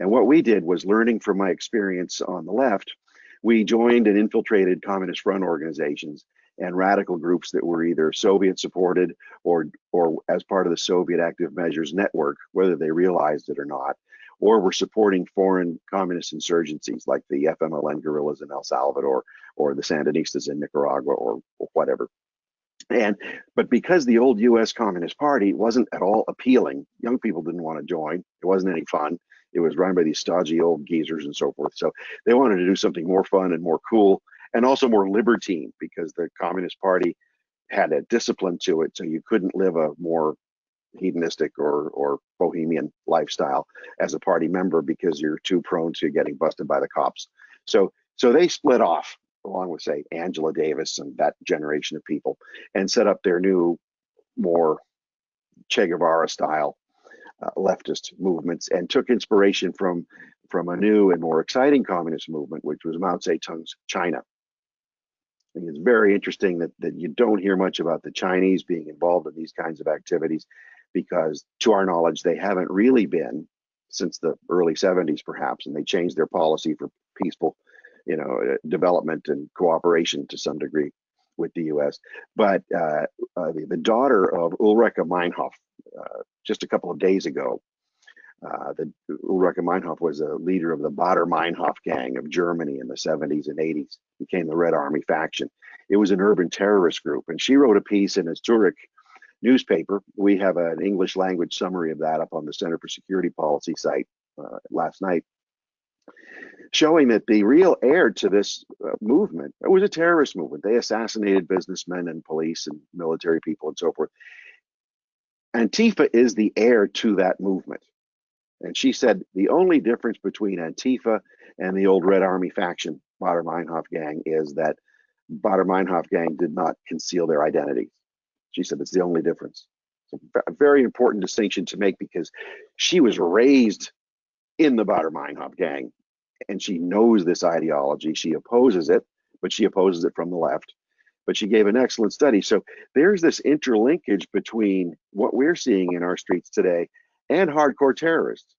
And what we did was, learning from my experience on the left, we joined and infiltrated communist front organizations and radical groups that were either Soviet supported or as part of the Soviet active measures network, whether they realized it or not, or were supporting foreign communist insurgencies like the FMLN guerrillas in El Salvador or the Sandinistas in Nicaragua or whatever. But because the old US Communist Party wasn't at all appealing, young people didn't want to join. It wasn't any fun. It was run by these stodgy old geezers and so forth. So they wanted to do something more fun and more cool and also more libertine, because the Communist Party had a discipline to it. So you couldn't live a more hedonistic or bohemian lifestyle as a party member because you're too prone to getting busted by the cops. So they split off, along with, say, Angela Davis and that generation of people, and set up their new, more Che Guevara style leftist movements, and took inspiration from a new and more exciting communist movement, which was Mao Zedong's China. I think it's very interesting that you don't hear much about the Chinese being involved in these kinds of activities, because to our knowledge, they haven't really been since the early 70s, perhaps, and they changed their policy for peaceful, development and cooperation to some degree with the U.S. But the daughter of Ulrike Meinhof, just a couple of days ago, Ulrike Meinhof was a leader of the Baader-Meinhof gang of Germany in the 70s and 80s, became the Red Army faction. It was an urban terrorist group, and she wrote a piece in a Zurich newspaper. We have an English language summary of that up on the Center for Security Policy site last night, showing that the real heir to this movement, it was a terrorist movement. They assassinated businessmen and police and military people and so forth. Antifa is the heir to that movement. And she said the only difference between Antifa and the old Red Army faction, Baader-Meinhof gang, is that Baader-Meinhof gang did not conceal their identities. She said it's the only difference. It's a very important distinction to make, because she was raised in the Baader-Meinhof gang, and she knows this ideology. She opposes it, but she opposes it from the left. But she gave an excellent study. So there's this interlinkage between what we're seeing in our streets today and hardcore terrorists.